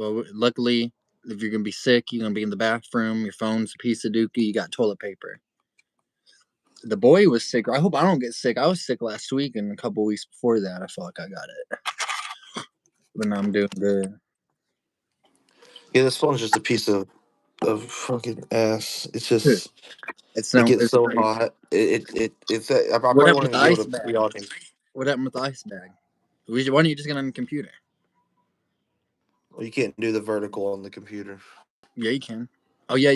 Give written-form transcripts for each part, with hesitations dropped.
Well, luckily, if you're gonna be sick, you're gonna be in the bathroom. Your phone's a piece of dookie. You got toilet paper. The boy was sick. I hope I don't get sick. I was sick last week, and a couple weeks before that, I felt like I got it. But now I'm doing good. Yeah, this phone's just a piece of fucking ass. It's just It's it no. gets so hot. It's I What probably happened won't with even the be able ice to bag? be on here. What happened with the ice bag? Why don't you just get on the computer? Well, you can't do the vertical on the computer. Yeah, you can. Oh yeah,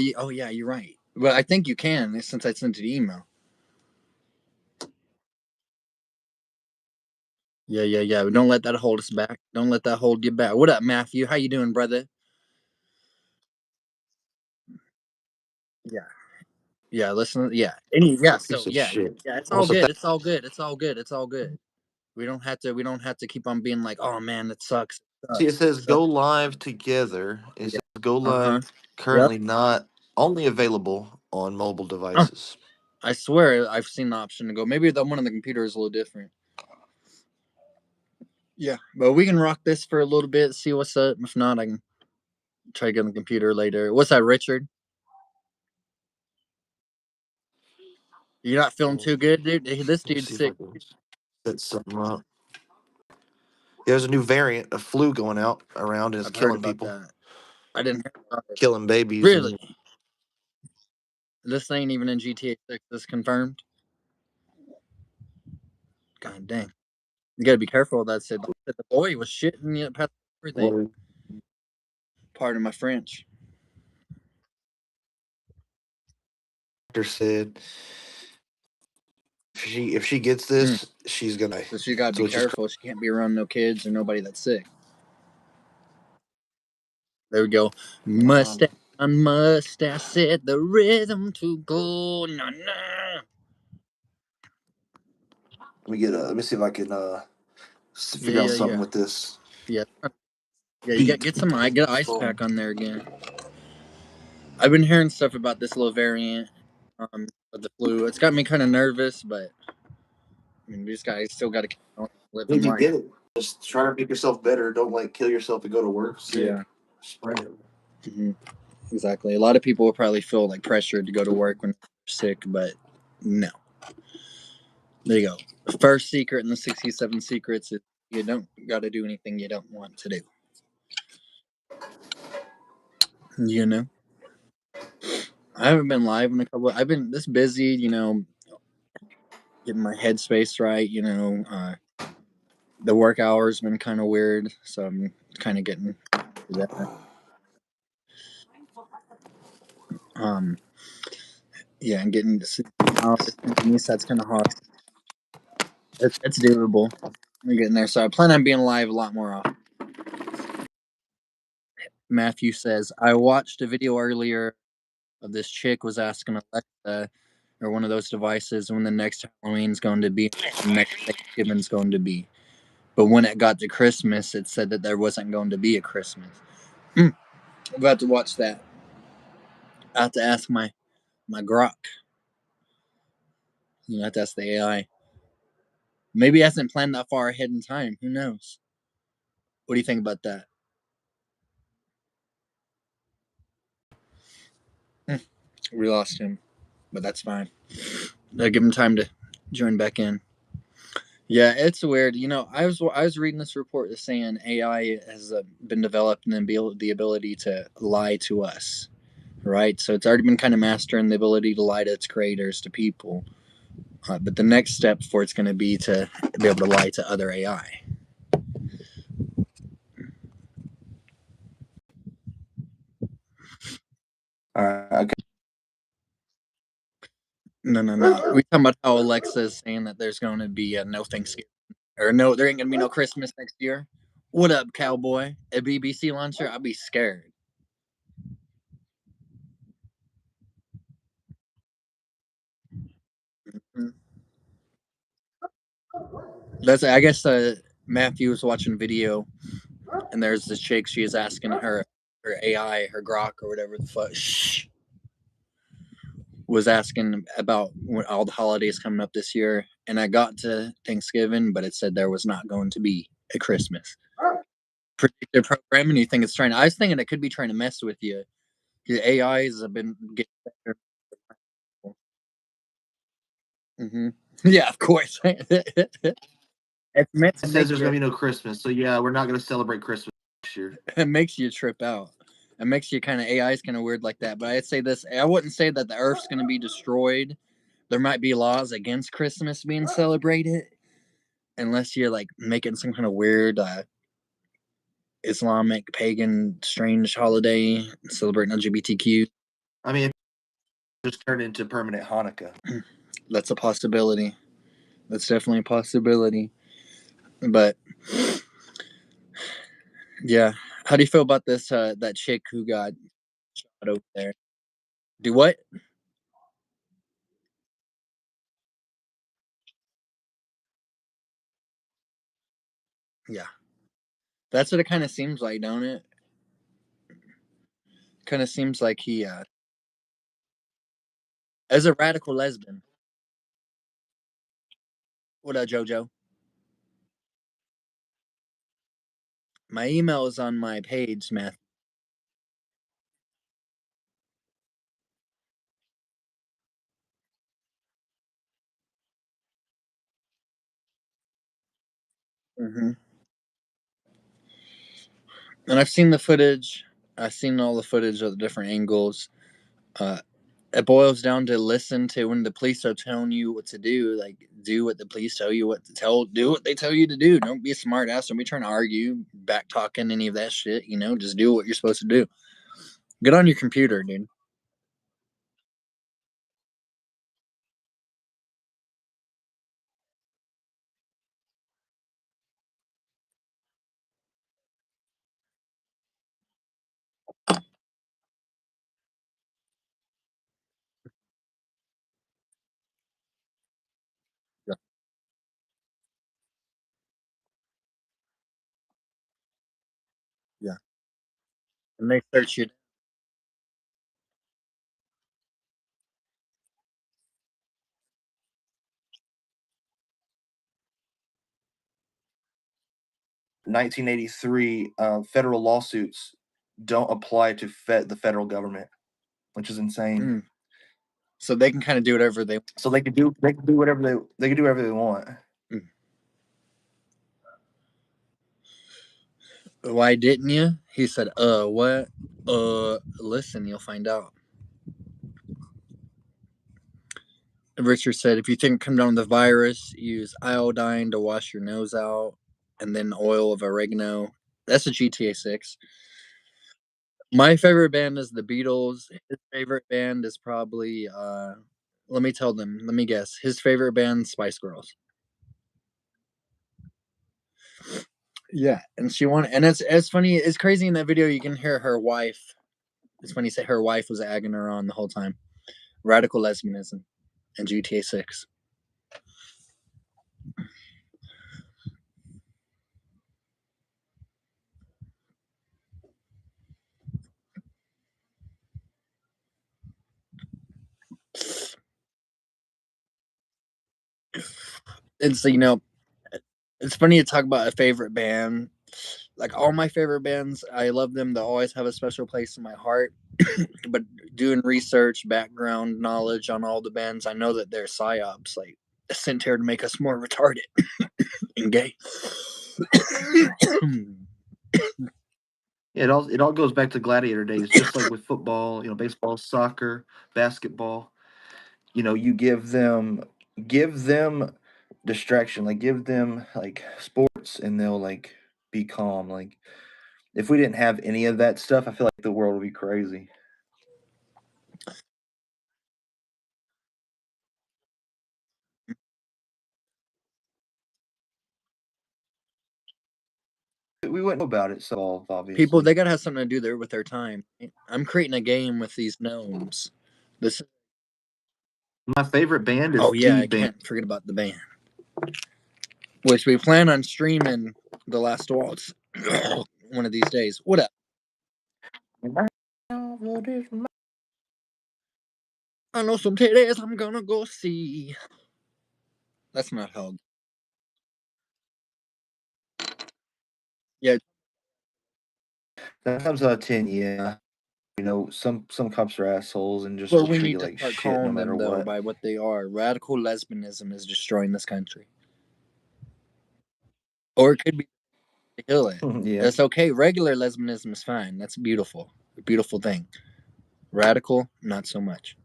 you're right. But I think you can since I sent you the email. Yeah. But don't let that hold us back. Don't let that hold you back. What up, Matthew? How you doing, brother? Yeah. Yeah, listen. Yeah. Piece So of shit. yeah. It's all Almost good. attacked. It's all good. It's all good. It's all good. We don't have to. We don't have to keep on being like, oh man, it sucks. It See, it sucks. says So, go live together. It yeah. says go Uh huh. live. Yep. Currently not only available on mobile Oh, devices. I swear I've seen the option to go. Maybe the one on the computer is a little different. Yeah, but we can rock this for a little bit. See what's up. If not, I can try to get on the computer later. What's that, Richard? You're not feeling too good, dude. Hey, this Let me dude's see if I sick. can set something up. There's a new variant of flu going out around and it's I've heard killing about people, that. I didn't hear about it. killing babies, Really? and This ain't even in GTA 6. This confirmed. God dang. You gotta be careful with that. Said the boy was shitting you past everything. well, Pardon my French. doctor said if she gets Mm. this, she's gonna die. So she gotta be So it's just careful. She can't be around no kids or nobody that's sick. There we go. Mustache on mustache, set the rhythm to go. No, no. let me see if I can Yeah, figure out yeah, something yeah. with this Yeah. Yeah, you beat. get some get an ice pack on there again. I've been hearing stuff about this little variant of the flu. It's got me kind of nervous, but I mean, these guys still got to keep on living If you life. get it, just try to make yourself better. Don't like kill yourself to go to work sick. Yeah, Spread it. exactly. A lot of people will probably feel like pressured to go to work when they're sick, but no. There you go. The first secret in the 67 secrets is you don't got to do anything you don't want to do. You know, I haven't been live in a couple. I've been this busy, getting my headspace right. The work hours been kind of weird, so I'm kind of getting to that. Um, yeah, and getting to see hours underneath, that's kind of hard. It's doable. I'm getting there, so I plan on being live a lot more often. Matthew says I watched a video earlier of this chick was asking Alexa or one of those devices when the next Halloween's going to be, the next Thanksgiving's going to be. But when it got to Christmas, it said that there wasn't going to be a Christmas. I'm about to watch that. I have to ask my Grok. I have to ask the AI. Maybe it hasn't planned that far ahead in time. Who knows? What do you think about that? We lost him, but that's fine. I'll give him time to join back in. Yeah, it's weird. I was reading this report that's saying AI has been developed and the ability to lie to us, right? So it's already been kind of mastering the ability to lie to its creators, to people. But the next step for it's going to be to be able to lie to other AI. All right. Okay. No. We talking about how Alexa is saying that there's going to be no Thanksgiving or no, there ain't going to be no Christmas next year. What up, cowboy? A BBC launcher? I'd be scared. Mm-hmm. I guess Matthew was watching a video, and there's this chick. She is asking her AI, her Grok or whatever the fuck, was asking about all the holidays coming up this year, and I got to Thanksgiving, but it said there was not going to be a Christmas. predictive programming. You think it's trying? I was thinking it could be trying to mess with you. The AIs have been getting better. Mm-hmm. Yeah, of course. It's meant to It says make there's you. gonna be no Christmas, so yeah, we're not gonna celebrate Christmas next year. It makes you trip out. It makes you kind of AI is kind of weird like that. But I'd say this: I wouldn't say that the Earth's going to be destroyed. There might be laws against Christmas being celebrated, unless you're like making some kind of weird Islamic pagan strange holiday celebrating LGBTQ. I mean, it just turned into permanent Hanukkah. That's a possibility. That's definitely a possibility. But yeah, how do you feel about this? That chick who got shot over there. Do what? Yeah, that's what it kind of seems like, don't it? Kind of seems like he, as a radical lesbian. What up, JoJo? My email is on my page, Matt. Hmm. And I've seen the footage. I've seen all the footage of the different angles. Uh, it boils down to listen to when the police are telling you what to do. Like, do what the police tell you what to tell. Do what they tell you to do. Don't be a smart ass. Don't be trying to argue, back talking, any of that shit. Just do what you're supposed to do. Get on your computer, dude. Yeah, yeah. And they search you. 1983 federal lawsuits don't apply to the federal government, which is insane. Mm. So they can kind of do whatever they. So they can do whatever they can do whatever they want. Mm. Why didn't you? He said, what? Listen, you'll find out. Richard said, if you think come down with the virus, use iodine to wash your nose out, and then oil of oregano. That's a GTA 6. My favorite band is the Beatles. His favorite band is probably, let me tell them, let me guess. His favorite band, Spice Girls. Yeah, and she won, and it's funny. It's crazy in that video. You can hear her wife. It's funny. Say her wife was egging her on the whole time. Radical lesbianism and GTA 6. And so it's funny to talk about a favorite band. Like all my favorite bands, I love them. They always have a special place in my heart. But doing research, background knowledge on all the bands, I know that they're psyops, like sent here to make us more retarded and gay. It all goes back to gladiator days, just like with football, baseball, soccer, basketball. You give them distraction, like give them like sports, and they'll like be calm. Like if we didn't have any of that stuff, I feel like the world would be crazy. We wouldn't know about it, so People, obviously. they gotta have something to do there with their time. I'm creating a game with these gnomes. This, My favorite band is oh yeah, T I Band. can't forget about the band, which we plan on streaming the Last Waltz one of these days. What up? I know some titties I'm gonna go see. That's not how. Yeah, 9 times out of 10, yeah. You know, some cops are assholes and just Well, we treat need you to like start shit no calling matter them though what. by what they are. Radical lesbianism is destroying this country, or it could be to kill it. Yeah. It's okay. Regular lesbianism is fine. That's beautiful, a beautiful thing. Radical, not so much.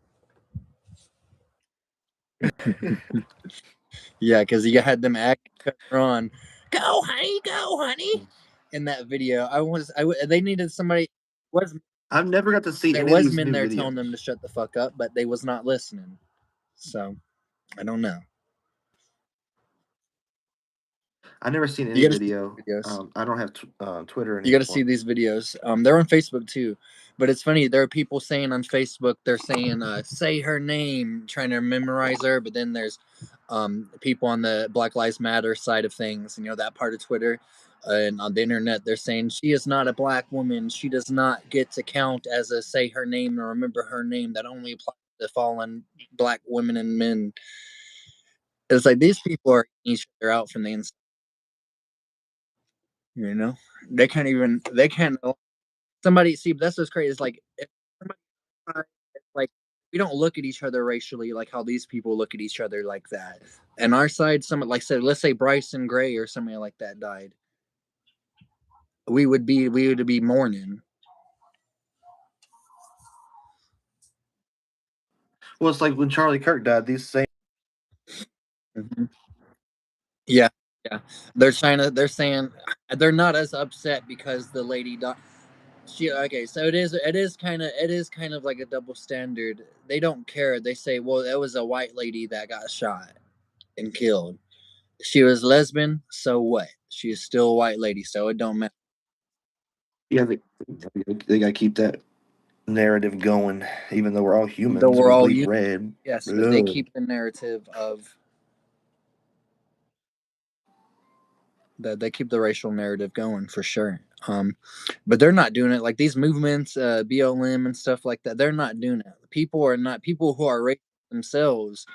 Yeah, because you had them act on, go honey, in that video. They needed somebody. Was I've never got to see There any of was these men new there videos. telling them to shut the fuck up, but they was not listening. So I don't know. I never seen You any got to see video. these videos. I don't have Twitter You got to see anymore. these videos. They're on Facebook too, but it's funny. There are people saying on Facebook, they're saying, "Say her name," trying to memorize her. But then there's people on the Black Lives Matter side of things, and that part of Twitter and on the internet, they're saying she is not a black woman. She does not get to count as a say her name or remember her name. That only applies to fallen black women and men. It's like these people are each other out from the inside. They can't even. They can't. Somebody see. That's what's crazy. It's like if somebody, like we don't look at each other racially like how these people look at each other like that. And our side, someone like said, let's say Bryson Gray or somebody like that died, we would be mourning. Well, it's like when Charlie Kirk died. These same. Mm-hmm. Yeah, yeah. They're saying they're not as upset because the lady died. Okay, so it is kind of like a double standard. They don't care. They say, well, it was a white lady that got shot and killed. She was lesbian, so what? She's still a white lady, so it don't matter. Yeah, they got to keep that narrative going. Even though we're all Though humans, we're we all bleed you, red. yes, but they Ugh. keep the narrative of they keep the racial narrative going for sure. But they're not doing it like these movements, BLM and stuff like that. They're not doing it. People who are racist themselves.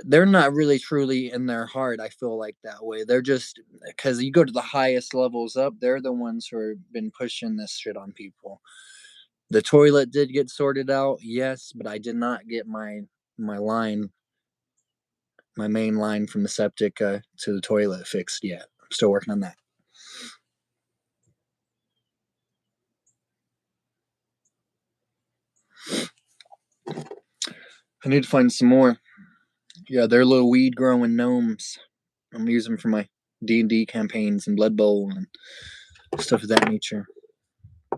They're not really truly in their heart. I feel like that way. They're just because you go to the highest levels up. They're the ones who have been pushing this shit on people. The toilet did get sorted out, yes, but I did not get my line, my main line from the septic to the toilet fixed yet. I'm still working on that. I need to find some more. Yeah, they're little weed growing gnomes. I'm using them for my D&D campaigns and Blood Bowl and stuff of that nature.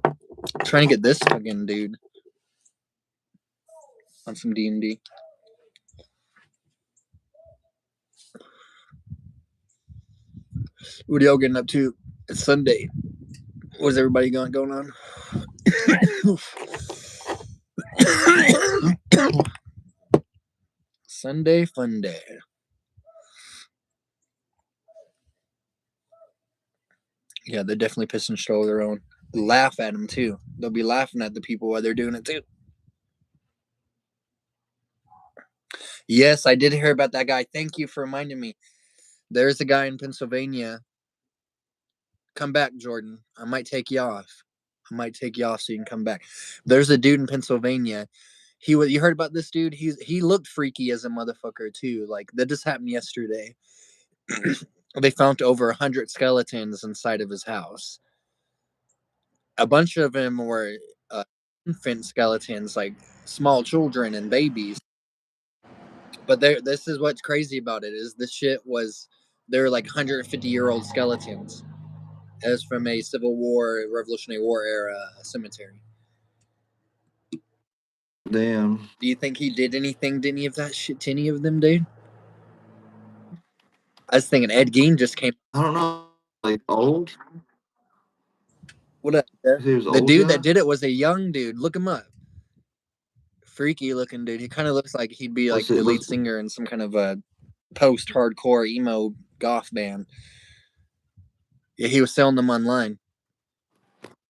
I'm trying to get this fucking dude on some D&D. What are y'all getting up to? It's Sunday. What's everybody going on? Sunday fun day. Yeah, they're definitely pissing shit over their own. Laugh at them too. They'll be laughing at the people while they're doing it too. Yes, I did hear about that guy. Thank you for reminding me. There's a guy in Pennsylvania. Come back, Jordan. I might take you off. I might take you off so you can come back. There's a dude in Pennsylvania. You heard about this dude? He looked freaky as a motherfucker too. Like that just happened yesterday. They found over 100 skeletons inside of his house. A bunch of them were infant skeletons, like small children and babies. But this is what's crazy about it is this shit was they're like 150-year-old skeletons. As from a Civil War, Revolutionary War era cemetery. Damn. Do you think he did anything to any of that shit to any of them, dude? I was thinking Ed Gein just came. I don't know. Like old? What up? He was The old dude guy. that did it was a young dude. Look him up. Freaky looking dude. He kind of looks like he'd be like What's it? the lead singer in some kind of a post-hardcore emo goth band. Yeah, he was selling them online.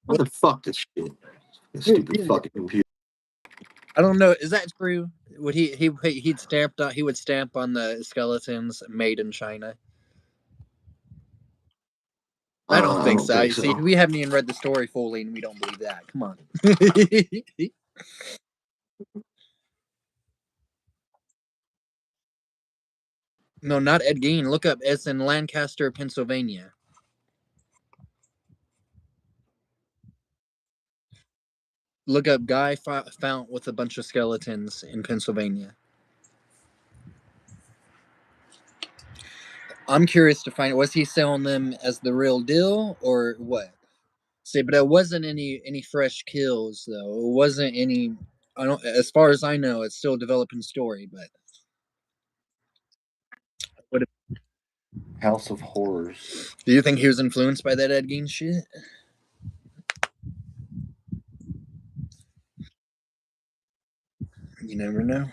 What the fuck this shit? This stupid fucking computer. I don't know. Is that true? Would he would stamp on the skeletons made in China? I don't think so. think See, so. we haven't even read the story fully, and we don't believe that. Come on. No, not Ed Gein. Look up. It's in Lancaster, Pennsylvania. Look up guy found with a bunch of skeletons in Pennsylvania. I'm curious to find, was he selling them as the real deal or what? See, but it wasn't any fresh kills though. It wasn't any. I don't. As far as I know, it's still a developing story. But what House of Horrors. do you think he was influenced by that Ed Gein shit? You never know.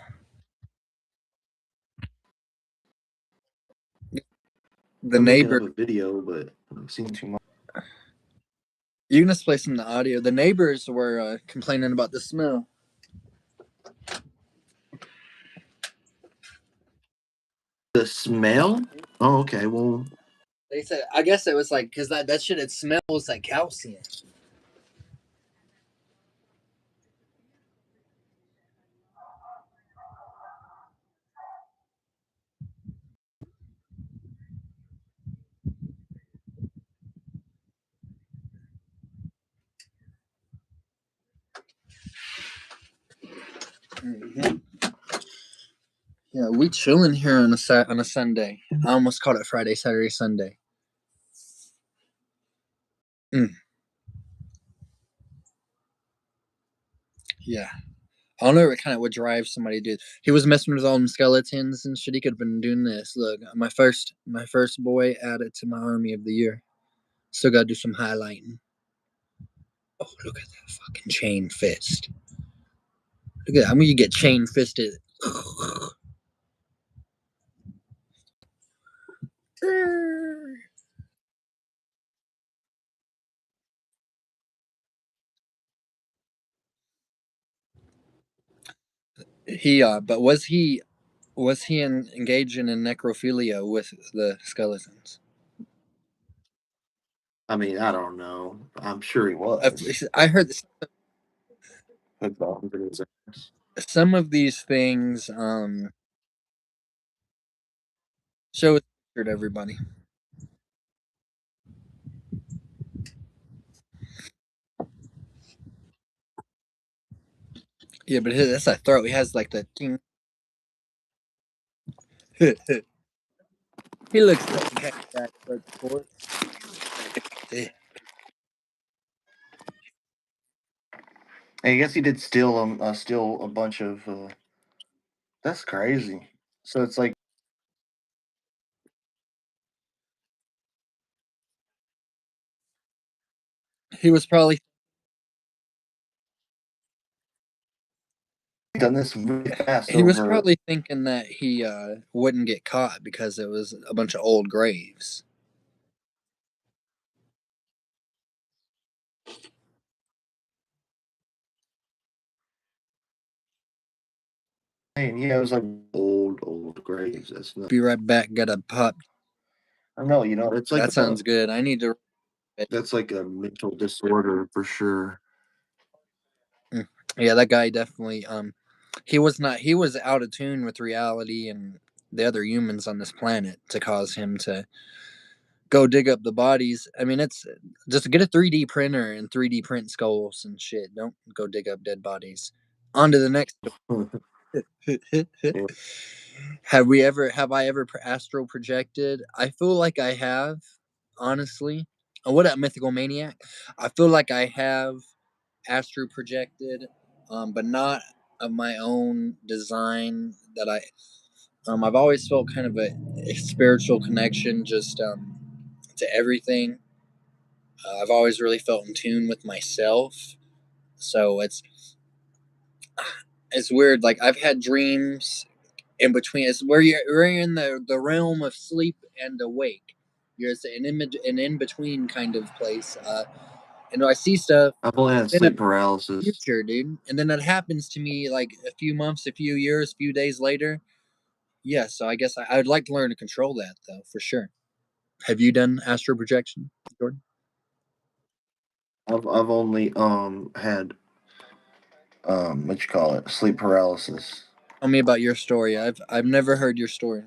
The I'm looking neighbor. up a video, but I've seen too much. You can just play some of the audio. The neighbors were complaining about the smell. The smell? Oh, okay. Well, They said, I guess it was like because that shit it smells like calcium. Mm-hmm. Yeah, we chilling here on a Sunday. I almost called it Friday, Saturday, Sunday. Yeah. I don't know what kind of would drive somebody to do. He was messing with all them skeletons and shit. He could have been doing this. Look, my first boy added to my army of the year. Still got to do some highlighting. Oh, look at that fucking chain fist. Look at that. I mean, you get chain fisted. But was he engaging in necrophilia with the skeletons? I mean, I don't know. I'm sure he was. I heard Hooked on to his ass. some of these things. Show it to everybody. Yeah, but that's a throat. He has like the king. He looks like he had that before. I guess he did steal a bunch of. That's crazy. So it's like He was probably done this really fast over. thinking that he wouldn't get caught because it was a bunch of old graves. Yeah, it was like old graves. That's not. Be right back. Got a pop. I know, it's like That sounds good. I need to. that's like a mental disorder for sure. Yeah, that guy definitely. He was not. He was out of tune with reality and the other humans on this planet to cause him to go dig up the bodies. I mean, it's just get a 3D printer and 3D print skulls and shit. Don't go dig up dead bodies. On to the next. Yeah. Have I ever astral projected? I feel like I have, honestly. Oh, what up, Mythical Maniac? I feel like I have astral projected, but not of my own design. I've always felt kind of a spiritual connection, just to everything. I've always really felt in tune with myself, so it's weird. Like I've had dreams in between. It's where you're in the realm of sleep and awake. You're an in between kind of place. And I see stuff I've only had in the sleep paralysis. future, dude, and then that happens to me like a few months, a few years, a few days later. Yeah, so I guess I'd like to learn to control that though, for sure. Have you done astral projection, Jordan? I've only had what you call it, sleep paralysis. Tell me about your story. I've never heard your story.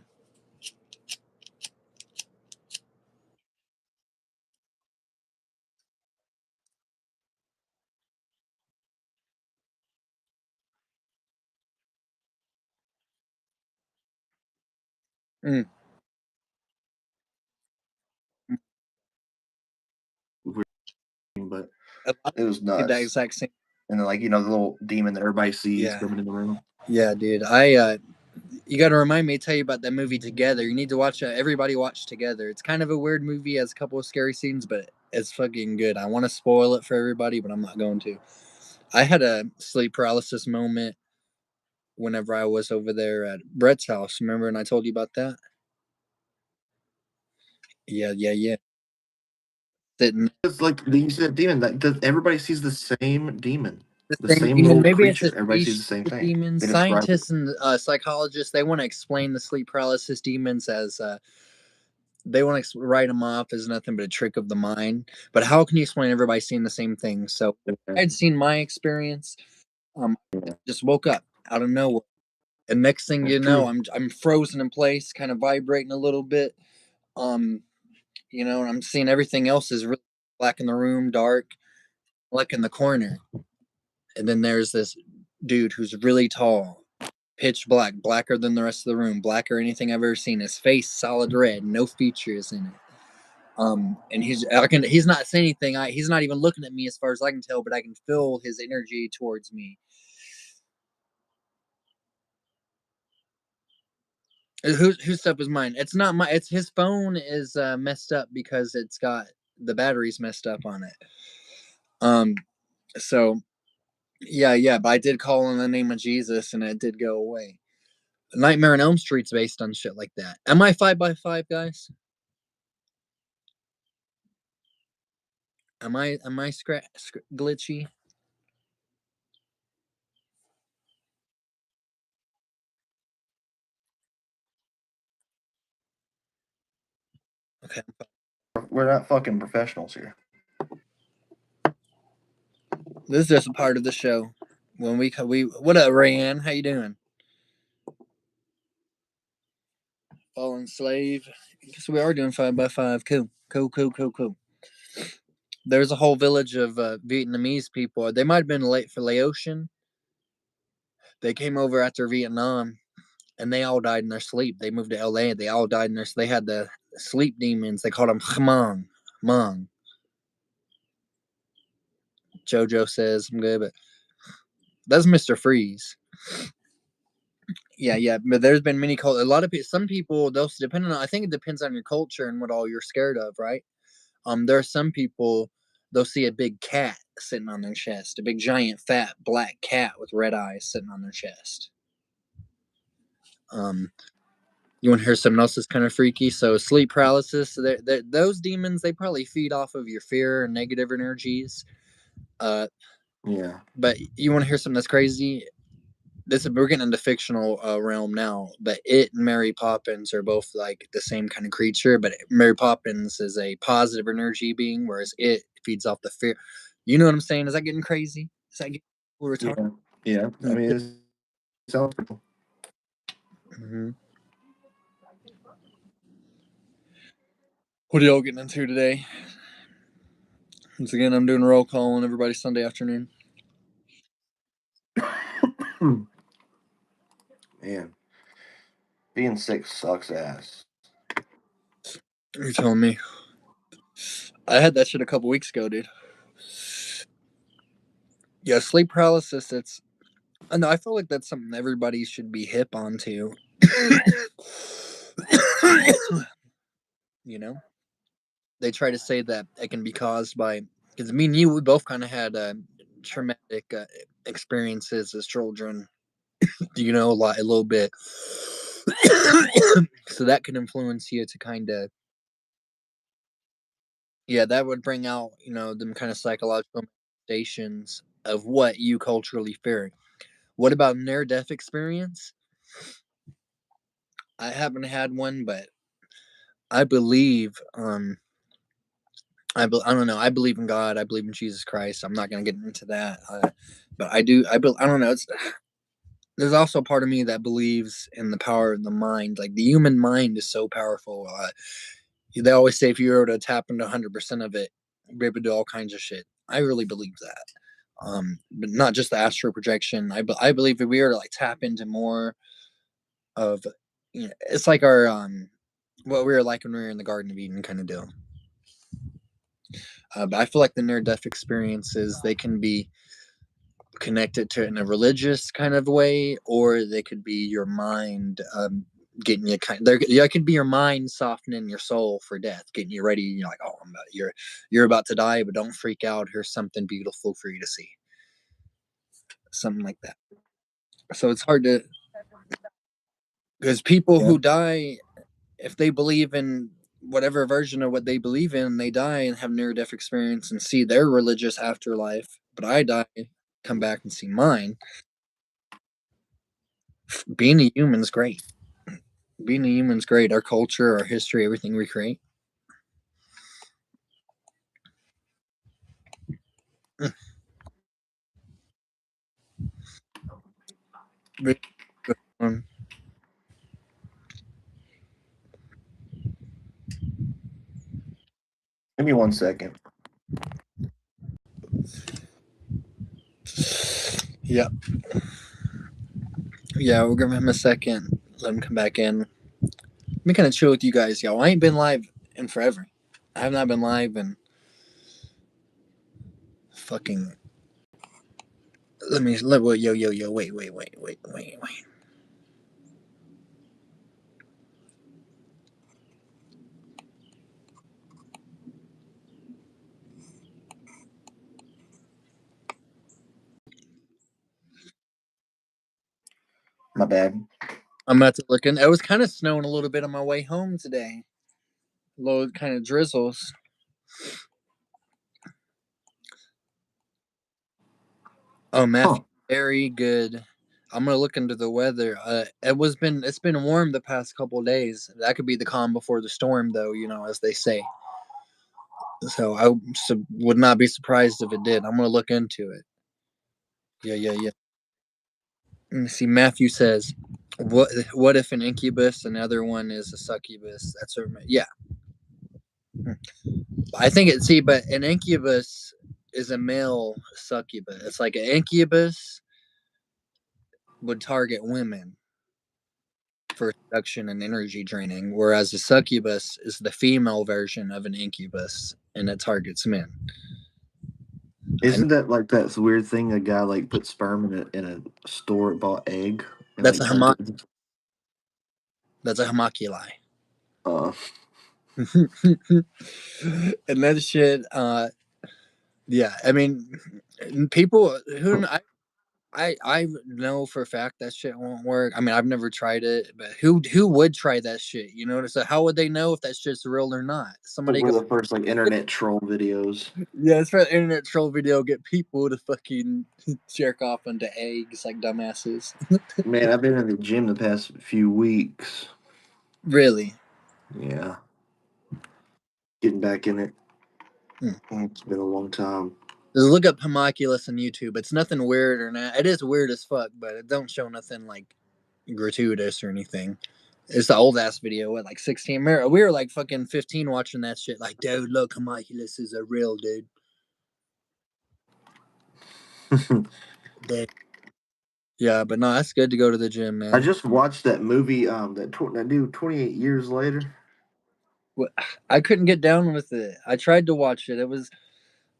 Mm. But A lot of it was people see that nuts. exact same. And then like the little demon that everybody sees Yeah, coming in the room. yeah, dude. I you got to remind me to tell you about that movie Together. You need to watch it. Everybody watch Together. It's kind of a weird movie, has a couple of scary scenes, but it's fucking good. I want to spoil it for everybody, but I'm not going to. I had a sleep paralysis moment whenever I was over there at Brett's house. Remember, and I told you about that. Yeah, yeah, yeah. Sitting It's like you said, demon. Everybody sees the same demon, the the same same demon. little Maybe it's creature. a Everybody sees the species same of thing. demons. They describe it. Scientists and psychologists, they want to explain the sleep paralysis demons as they want to write them off as nothing but a trick of the mind. But how can you explain everybody seeing the same thing? So Yeah. I'd seen my experience. Yeah. Just woke up out of nowhere, and next thing That's you know, true. I'm frozen in place, kind of vibrating a little bit. Um, and I'm seeing everything else is really black in the room, dark, like in the corner. And then there's this dude who's really tall, pitch black, blacker than the rest of the room, blacker anything I've ever seen. His face solid red, no features in it. And he's not saying anything. He's not even looking at me as far as I can tell, but I can feel his energy towards me. Whose stuff is mine? It's not my. It's his phone is messed up because it's got the batteries messed up on it. Um, so yeah, yeah, but I did call in the name of Jesus, and it did go away. Nightmare on Elm Street's based on shit like that. Am I 5 by 5, guys? Am I glitchy? Okay, We're not fucking professionals here. this is just a part of the show. When we what up, Rayanne? How you doing? Fallen slave. So we are doing 5 by 5. Cool, cool, cool, cool, cool. There's a whole village of Vietnamese people. They might have been late for Laotian. They came over after Vietnam, and they all died in their sleep. They moved to LA. They all died in their. They had the sleep demons. They called them Hmong. Hmong. JoJo says I'm good, but that's Mr. Freeze. Yeah, yeah, but there's been many cult. A lot of people. Some people, those depending on. I think it depends on your culture and what all you're scared of, right? There are some people. They'll see a big cat sitting on their chest, a big giant fat black cat with red eyes sitting on their chest. Um, you want to hear something else that's kind of freaky? So sleep paralysis. Those demons, they probably feed off of your fear and negative energies. Uh, Yeah. but you want to hear something that's crazy? We're getting into fictional realm now, but it and Mary Poppins are both like the same kind of creature, but Mary Poppins is a positive energy being, whereas it feeds off the fear. You know what I'm saying? Is that getting crazy? Is that getting retarded? Yeah. Yeah. I mean, it sounds pretty cool. Mm-hmm. What are y'all getting into today? Once again, I'm doing a roll call on everybody Sunday afternoon. Man, being sick sucks ass. You're telling me. I had that shit a couple weeks ago, dude. Yeah, sleep paralysis. I know. I feel like that's something everybody should be hip onto. you know, they try to say that it can be caused by because me and you, we both kind of had traumatic experiences as children. A little bit. So that can influence you to kind of, yeah, that would bring out them kind of psychological manifestations of what you culturally fear. What about near death experience? I haven't had one, but I believe I don't know. I believe in God. I believe in Jesus Christ. I'm not gonna get into that, but I do. I don't know. There's also a part of me that believes in the power of the mind. Like the human mind is so powerful. They always say if you were to tap into 100% of it, you'll be able to do all kinds of shit. I really believe that. But not just the astral projection. I believe if we were to like tap into more of, it's like our what we were like when we were in the Garden of Eden kind of deal. But I feel like the near death experiences, they can be connected to it in a religious kind of way, or they could be your mind getting you it could be your mind softening your soul for death, getting you ready. You're like, oh, you're about to die, but don't freak out. Here's something beautiful for you to see, something like that. So it's hard to, because people Yeah. who die, if they believe in whatever version of what they believe in, they die and have near death experience and see their religious afterlife. But I die, come back and see mine. Being a human's great. Being a human's great. Our culture, our history, everything we create. Um, Give me 1 second. yeah, yeah. We'll give him a second. Let him come back in. Let me kind of chill with you guys, y'all. I ain't been live in forever. I have not been live in fucking. Yo. Wait. My bad. I'm about to look in. It was kind of snowing a little bit on my way home today. Low kind of drizzles. Oh, Matthew, very good. I'm gonna look into the weather. It's been warm the past couple of days. That could be the calm before the storm, though. As they say. So I would not be surprised if it did. I'm gonna look into it. Yeah. Let me see. Matthew says, "What if an incubus? Another one is a succubus." That's what. Yeah, I think it. See, but an incubus is a male succubus. It's like an incubus would target women for seduction and energy draining, whereas a succubus is the female version of an incubus and it targets men. I know Isn't that like that weird thing a guy like put sperm in a store bought egg and that's like a turned it into that's a homoculi. uh And that shit, yeah. I mean, people who I know for a fact that shit won't work. I mean, I've never tried it, but who would try that shit? So how would they know if that shit's real or not? what Somebody were go, the first like internet troll videos. yeah, it's for the internet troll video. Get people to fucking jerk off onto eggs like dumbasses. Man, I've been in the gym the past few weeks. Really? Yeah, getting back in it. Hmm. It's been a long time. Just look up homunculus on YouTube. It's nothing weird or not. It is weird as fuck, but it don't show nothing like gratuitous or anything. It's the old ass video. What, like 16? We were like fucking 15 watching that shit. Like, dude, look, homunculus is a real dude. Dude. Yeah, but no, that's good to go to the gym, I man. just watched that movie. That new 28 Years Later. I couldn't get down with it. I tried to watch it.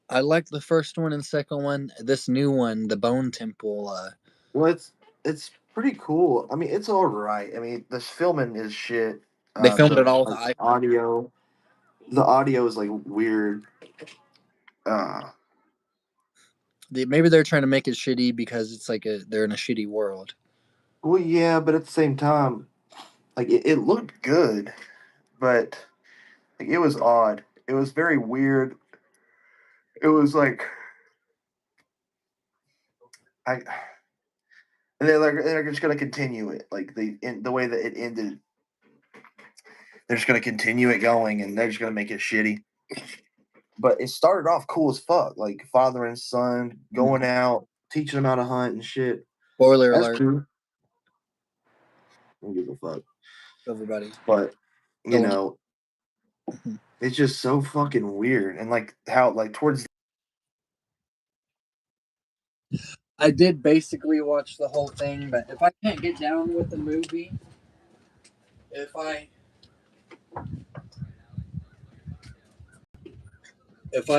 I liked the first one and second one. This new one, the Bone Temple. Well, it's pretty cool. I mean, it's all right. I mean, this filming is shit. They filmed it The all with like the iPhone. the audio is like weird. Uh, Maybe they're trying to make it shitty because it's like they're in a shitty world. well, yeah, but at the same time, like it looked good, but like it was odd. It was very weird. It was like I, and they're just gonna continue it. Like the way that it ended, they're just gonna continue it going, and they're just gonna make it shitty. But it started off cool as fuck, like father and son going out, teaching them how to hunt and shit. Spoiler That's alert, cool. I don't give a fuck. everybody. But you Killing it. know, it's just so fucking weird, and like how like towards I did basically watch the whole thing, but if I can't get down with the movie, if I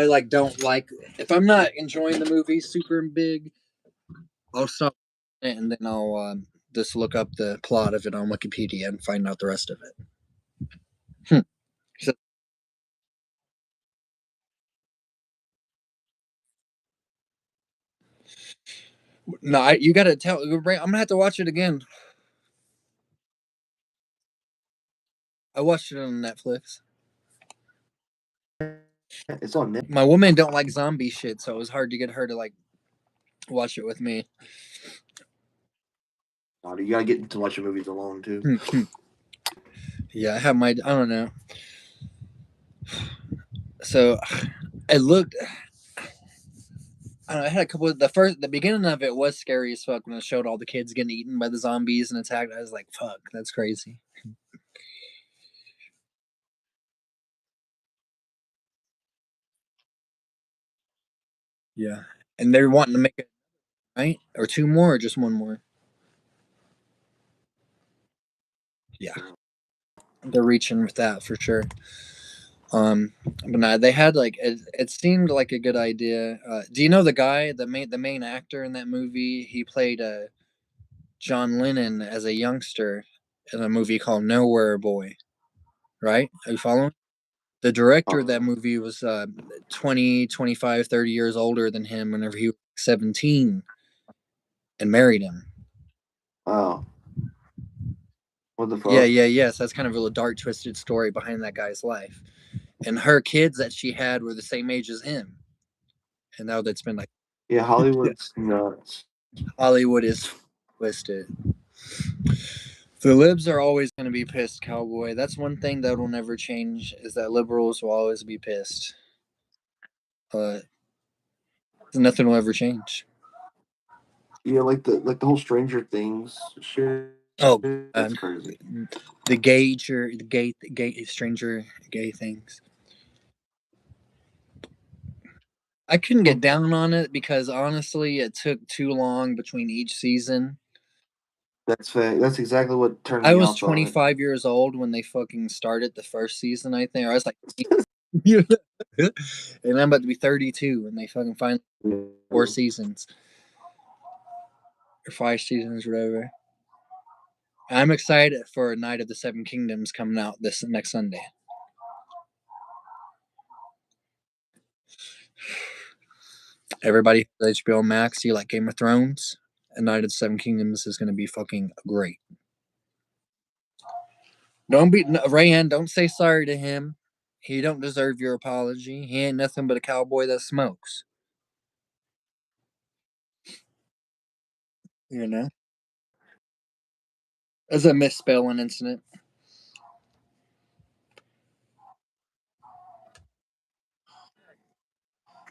like don't like if I'm not enjoying the movie super big, I'll stop it and then I'll just look up the plot of it on Wikipedia and find out the rest of it. So, no, you got to tell. I'm gonna have to watch it again. I watched it on Netflix. it's on Netflix. My woman don't like zombie shit, so it was hard to get her to like watch it with me. You gotta get into watching movies alone too. Yeah, I have my. I don't know. So, it looked. I don't know, I had a couple of the beginning of it was scary as fuck when it showed all the kids getting eaten by the zombies and attacked. I was like, fuck, that's crazy. Yeah. And they're wanting to make it right? Or two more or just one more. Yeah. They're reaching with that for sure. But nah, they had like it seemed like a good idea. Do you know the guy, the main actor in that movie? He played John Lennon as a youngster in a movie called Nowhere Boy. Right? Are you following? The director of that Oh, movie was 20, 25, 30 years older than him whenever he was 17 and married him. wow. What the Yeah, fuck? yeah, yes. That's kind of a dark, twisted story behind that guy's life. And her kids that she had were the same age as him. And now that's been like, Yeah, Hollywood's nuts. Hollywood is twisted. The libs are always going to be pissed, cowboy. That's one thing that will never change is that liberals will always be pissed. But nothing will ever change. Yeah, like the whole Stranger Things shit. Oh, That's crazy. the gay stranger gay things. I couldn't get down on it because honestly, it took too long between each season. That's fact. That's exactly what turned I me was off on it. 25 years old when they fucking started the first season. I think or I was like, and I'm about to be 32 when they fucking finally 4 seasons or 5 seasons, or whatever. I'm excited for Night of the Seven Kingdoms coming out this next Sunday. Everybody, HBO Max, you like Game of Thrones? And Night of the Seven Kingdoms is going to be fucking great. Don't be Rayanne. Don't say sorry to him. He don't deserve your apology. He ain't nothing but a cowboy that smokes. You know, it's a misspelling incident.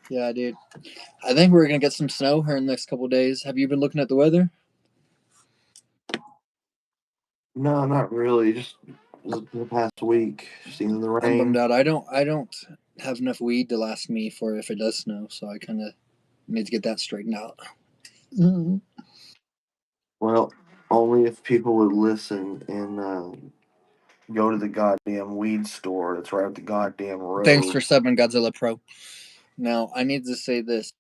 Yeah, dude. I think we're gonna get some snow here in the next couple of days. Have you been looking at the weather? No, not really. Just the past week, seeing the I'm bummed rain. out. I don't have enough weed to last me for if it does snow, so I kind of need to get that straightened out. Mm-hmm. Well, only if people would listen and go to the goddamn weed store that's right up the goddamn Thanks for road. subbing Godzilla Pro. Now I need to say this.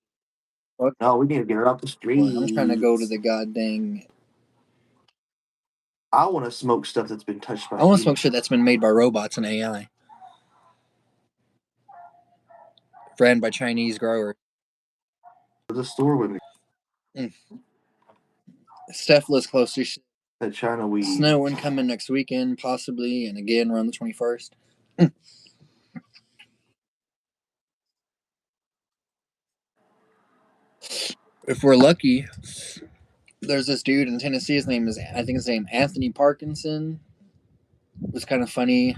Fuck, No, we need to get it off the boy, I'm trying to go to streets. the goddamn. I want to smoke stuff that's been touched by I want to smoke humans. shit that's been made by robots and AI, ran by Chinese growers. To the store with me. Mm. Steph lives closer. That China weed. Snow incoming next weekend, possibly, and again around the 21st. If we're lucky, there's this dude in Tennessee. I think his name Anthony Parkinson. It was kind of funny.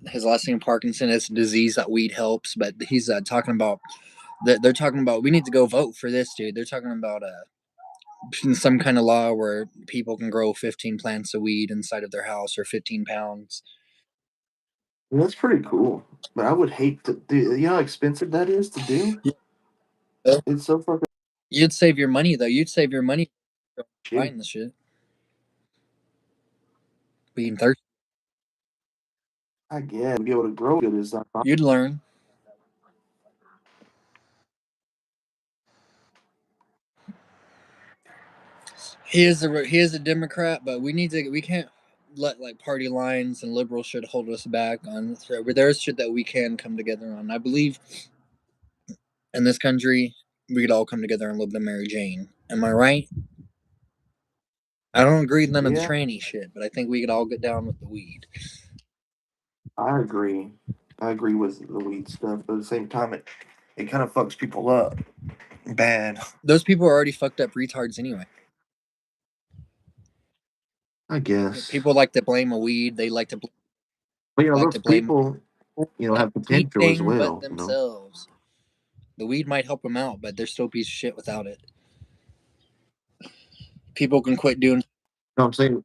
his last name Parkinson. It's a disease that weed helps, but he's talking about they're talking about we need to go vote for this dude. They're talking about some kind of law where people can grow 15 plants of weed inside of their house or 15 pounds. Well, that's pretty cool. But I would hate to do. You know how expensive that is to do? Yeah. It's so fucking You'd save your money though. You'd save your money shitty. buying the shit. Being thirsty, I guess be able to grow good is not. you'd learn. He is a Democrat, but we can't let like party lines and liberal shit hold us back on. But there's shit that we can come together on. I believe in this country we could all come together and live the Mary Jane. Am I right? I don't agree with none of the Yeah, tranny shit, but I think we could all get down with the weed. I agree. I agree with the weed stuff, but at the same time, it kind of fucks people up bad. Those people are already fucked up retards anyway. I guess. People like to blame a weed. They like to But you know, like those to blame people, have potential as anything but well. You know. themselves. The weed might help them out, but they're still a piece of shit without it. People can quit doing. No, I'm saying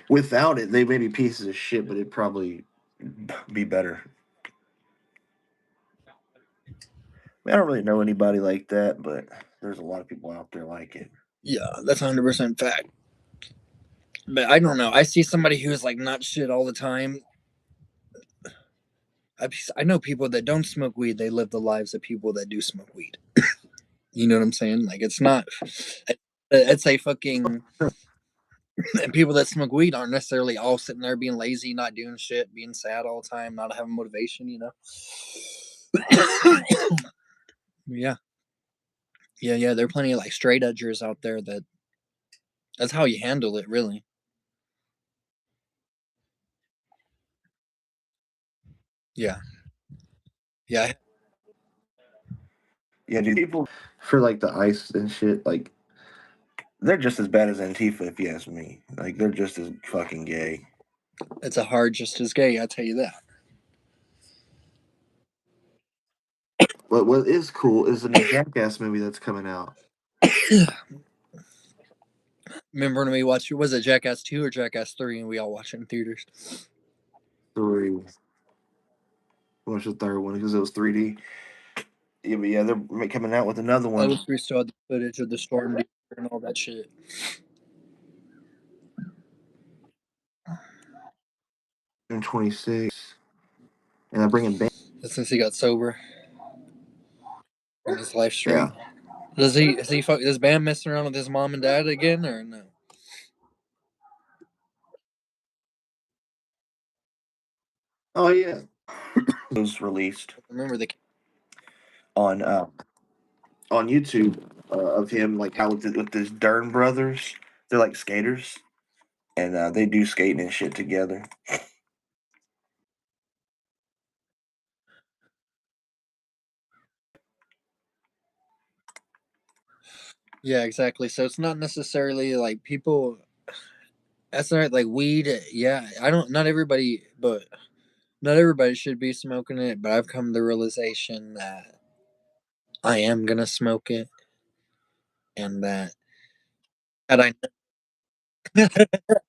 without it, they may be pieces of shit, but it'd probably be better. I don't really know anybody like that, but there's a lot of people out there like it. Yeah, that's 100% fact. But I don't know. I see somebody who's like not shit all the time. I know people that don't smoke weed. They live the lives of people that do smoke weed. You know what I'm saying? Like it's not. It's a fucking. And people that smoke weed aren't necessarily all sitting there being lazy, not doing shit, being sad all the time, not having motivation. You know. Yeah, yeah. There are plenty of like straight edgers out there that. That's how you handle it, really. Yeah, yeah. Yeah, dude, people for like the ice and shit, like they're just as bad as Antifa, if you ask me. Like they're just as fucking gay. It's a hard just as gay. I tell you that. But what is cool is the new Jackass movie that's coming out. Remember when we watched? Was it Jackass 2 or Jackass 3, and we all watched it in theaters? 3. What's the third one? Because it was 3D. Yeah, but yeah, they're coming out with another I one wish we still had the footage of the storm and all that shit. in 26, and they're bringing Bam. Since he got sober in his live stream, Yeah. does Bam messing around with his mom and dad again or no? Oh yeah. It was released Remember the on YouTube of him like how with his Dern brothers. They're like skaters, and they do skating and shit together. yeah, exactly. So it's not necessarily like people. That's not like weed. Yeah, I don't. Not everybody, but not everybody should be smoking it. But I've come to the realization that I am gonna smoke it, and that had I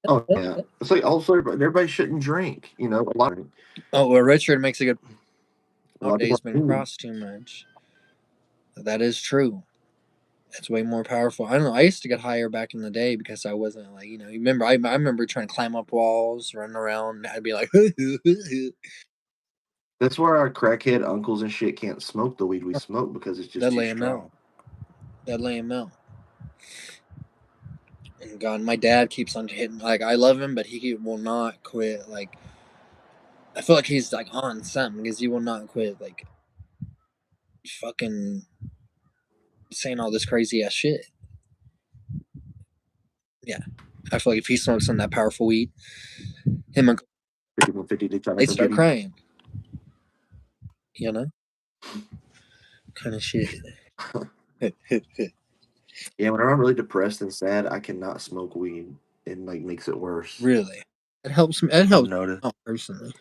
Oh yeah, it's like also everybody shouldn't drink. You know, oh well, Richard makes a good. a lot of people. Nowadays, been crossed too much. That is true. It's way more powerful. I don't know. I used to get higher back in the day because I wasn't like you remember I remember trying to climb up walls, run around. I'd be like, That's why our crackhead uncles and shit can't smoke the weed we smoke because it's just that too lay him out. strong. That lay him out. And God, my dad keeps on hitting. Like I love him, but he will not quit. Like I feel like he's like on something because he will not quit. Like fucking saying all this crazy ass shit. Yeah, I feel like if he smokes some of that powerful weed, him and 5150 they try they to start get him. crying. You know, kind of shit. Yeah, whenever I'm really depressed and sad, I cannot smoke weed. It like makes it worse. Really, it helps me. It I've helps noticed. me out personally.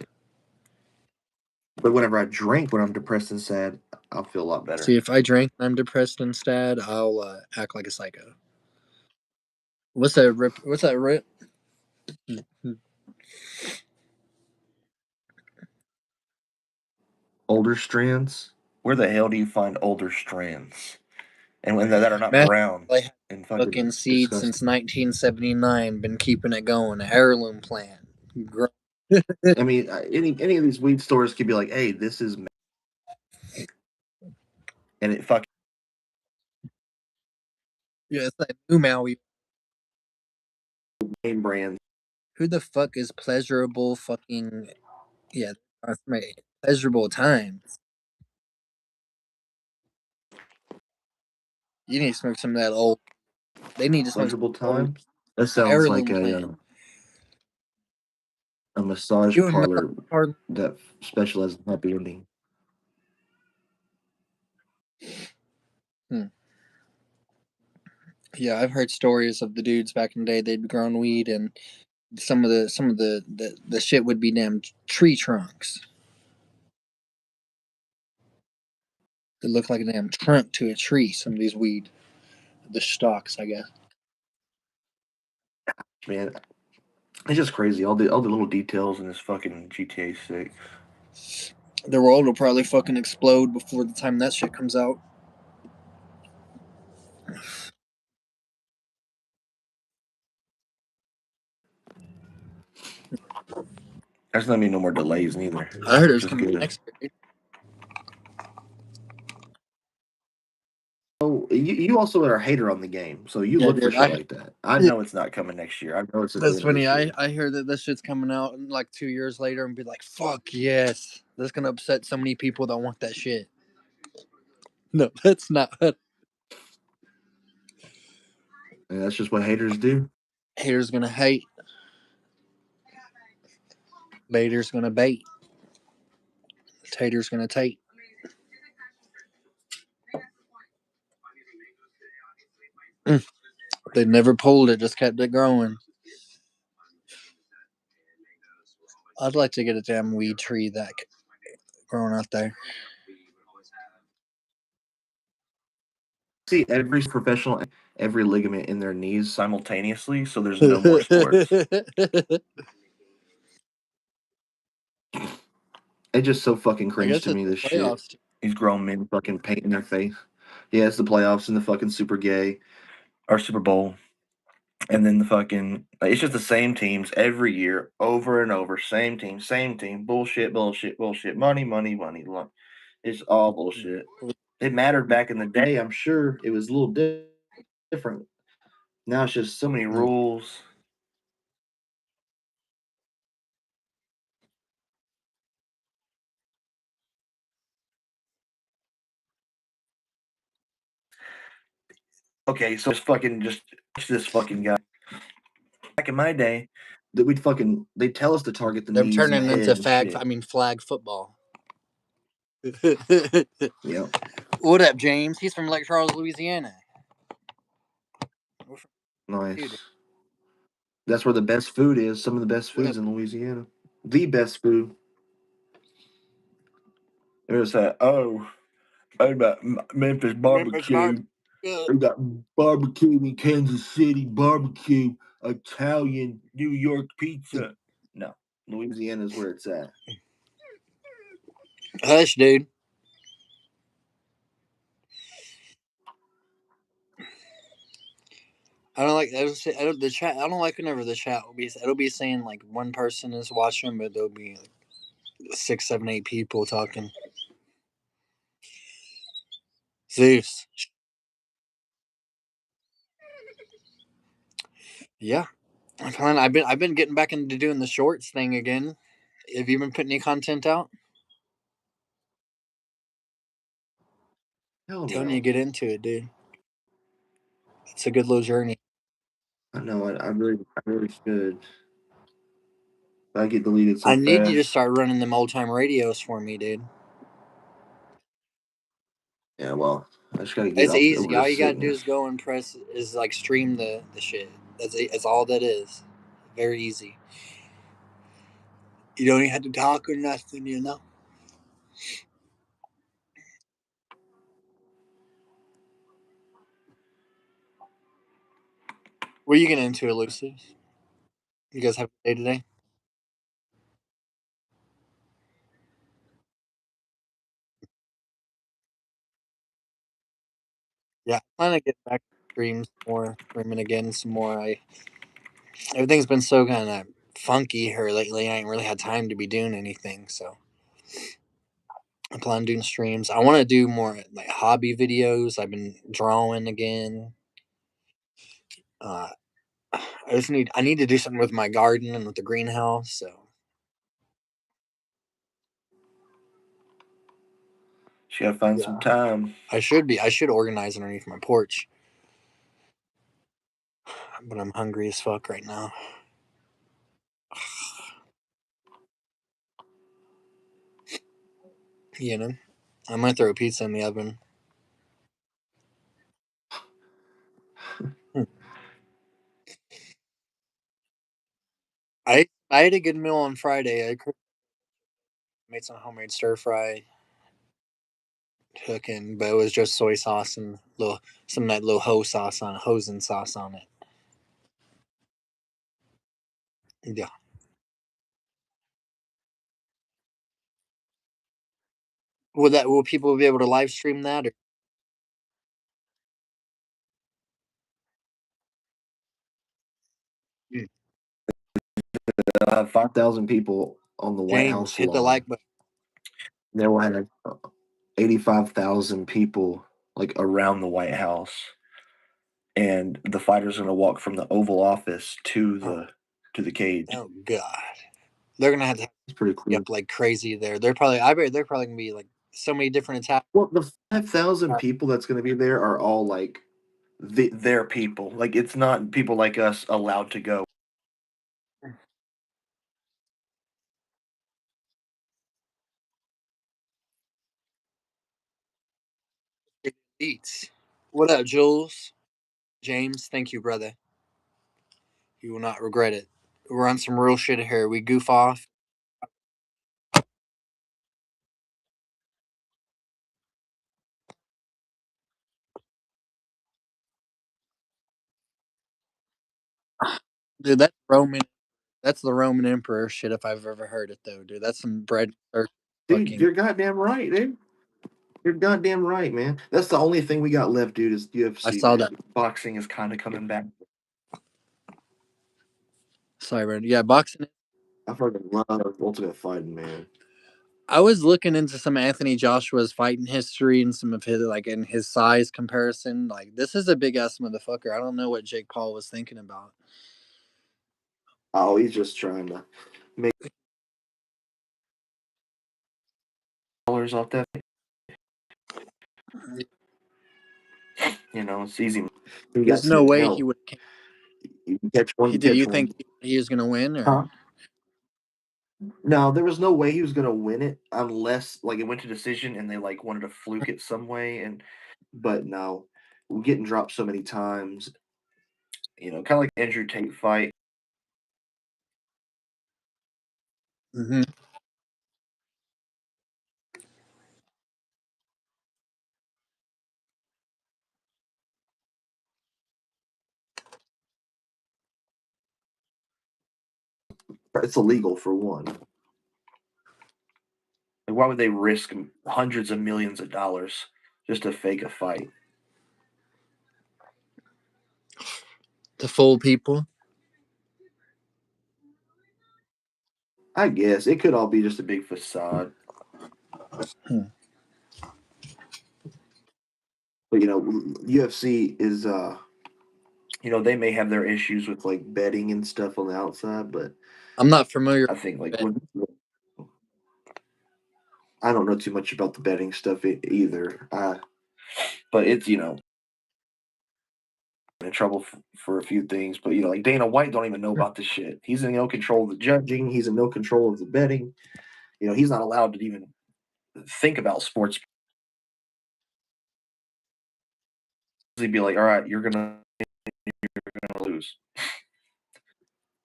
But whenever I drink when I'm depressed and sad, I'll feel a lot better. See, if I drink and I'm depressed instead, I'll act like a psycho. What's that rip? What's that rip? Older strands? Where the hell do you find older strands? And when that are not Matt, brown I and fucking seed disgusting. since 1979. Been keeping it going. Heirloom plant. I mean, any of these weed stores could be like, "Hey, this is," and it fucking Yeah, it's like new Maui. name brand. Who the fuck is pleasurable fucking yeah? That's my pleasurable times. You need to smoke some of that old. They need to smoke some Pleasurable old time. That sounds like heirloom plant. a massage You and parlor Mel that specializes in happy ending. Yeah, I've heard stories of the dudes back in the day. They'd be growing weed, and some of the shit would be damn tree trunks. They look like a damn trunk to a tree. Some of these weed, the stalks, I guess. Man, it's just crazy. All the little details in this fucking GTA 6. The world will probably fucking explode before the time that shit comes out. There's not gonna be no more delays neither. I heard it was Which is coming good. next year. Oh, you also are a hater on the game, so you Yeah, look for dude. shit like that. I know it's not coming next year. I know it's at the That's end of funny. this year. I hear that this shit's coming out like 2 years later and be like, fuck yes. That's gonna upset so many people that want that shit. No, that's not. And that's just what haters do. Haters gonna hate. Baiter's gonna bait. Tater's gonna take. They never pulled it, just kept it growing. I'd like to get a damn weed tree that growing out there. See every professional, every ligament in their knees simultaneously, so there's no more sports. It's just so fucking I cringe guess to it's me. the This shit. playoffs. These grown men fucking painting their face. Yeah, it's the playoffs and the fucking Super Gay or Super Bowl, and then the fucking. It's just the same teams every year, over and over. Same team, same team. Bullshit, bullshit, bullshit. Money, money, money. It's all bullshit. It mattered back in the day. I'm sure it was a little different. Now it's just so many rules. Okay, so just this fucking guy. Back in my day, that they tell us to target the They're knees and the turning head into and shit. flag football. Yeah, What up, James? He's from Lake Charles, Louisiana. nice. That's where the best food is. Some of the best What foods up? in Louisiana. The best food. It was I got Memphis barbecue. We got barbecue in Kansas City, barbecue, Italian, New York pizza. No, Louisiana is where it's at. Hush, dude. I don't like. I don't the chat. I don't like whenever the chat will be. It'll be saying like one person is watching, but there'll be like 6, 7, 8 people talking. Zeus. Yeah, I'm fine. I've been getting back into doing the shorts thing again. Have you been putting any content out? Hell Don't you no. get into it, dude? It's a good little journey. I know. I really should. I get deleted so I need you to fast. start running them old time radios for me, dude. Yeah, well, I just gotta get It's off easy. over All this you gotta do sickness. is go and press is like stream the shit. That's all that is. Very easy. You don't even have to talk or nothing, you know. What are you getting into, Elusive? You guys have a day today? Yeah, I plan to get back to streams more, streaming again some more. Everything's been so kind of funky here lately. I ain't really had time to be doing anything, so I plan on doing streams. I want to do more like hobby videos. I've been drawing again. Uh, I need to do something with my garden and with the greenhouse. So She gotta find some time. I should organize underneath my porch, but I'm hungry as fuck right now. You know, I might throw a pizza in the oven. Hmm. I ate a good meal on Friday. I made some homemade stir fry cooking, but it was just soy sauce and some of that little hosen sauce on it. Yeah. Will people be able to live stream that? Or? 5,000 people on the White James, House hit the lawn. like button. There will have 85,000 people like around the White House, and the fighters are gonna walk from the Oval Office to the cage. Oh God, they're gonna have to It's pretty be cool. up like crazy there. I bet they're probably gonna be like so many different attacks. Well, the 5,000 people that's gonna be there are all like their people. Like it's not people like us allowed to go. Eats. What up, Jules? James, thank you, brother. You will not regret it. We're on some real shit here. We goof off. Dude, that's the Roman Emperor shit if I've ever heard it though, dude. That's some bread Dude, fucking you're goddamn right, dude. You're goddamn right, man. That's the only thing we got left, dude, is I UFC, saw man. that. Boxing is kind of coming back. Sorry, Brandon. Yeah, boxing. I fucking love Ultimate Fighting, man. I was looking into some Anthony Joshua's fighting history and some of his like in his size comparison. Like this is a big ass motherfucker. I don't know what Jake Paul was thinking about. Oh, he's just trying to make dollars off that. You know, it's easy. You got There's no to way he hell. would. You can catch one, He you did. catch You one. think he was gonna win or? Huh? No, there was no way he was gonna win it unless like it went to decision and they like wanted to fluke it some way. And but no, we're getting dropped so many times. You know, kind of like Andrew Tate fight. Mm-hmm. It's illegal for one. Like, why would they risk hundreds of millions of dollars just to fake a fight? To fool people. I guess it could all be just a big facade. Hmm. But you know, UFC is you know, they may have their issues with like betting and stuff on the outside, but I'm not familiar. I think like With I don't know too much about the betting stuff either. But it's you know in trouble for a few things. But you know, like Dana White don't even know about this shit. He's in no control of the judging. He's in no control of the betting. You know, he's not allowed to even think about sports. He'd be like, "All right, you're gonna lose."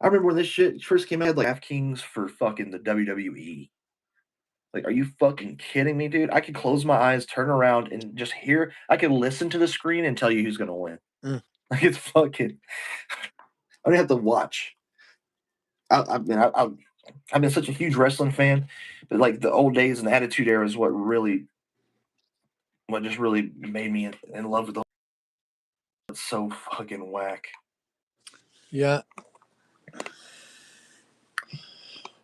I remember when this shit first came out, like DraftKings for fucking the WWE. Like, are you fucking kidding me, dude? I could close my eyes, turn around, and just hear. I could listen to the screen and tell you who's gonna win. Mm. Like, it's fucking. I don't have to watch. I've been such a huge wrestling fan, but like the old days and the Attitude Era is what just really made me in love with the. It's so fucking whack. Yeah.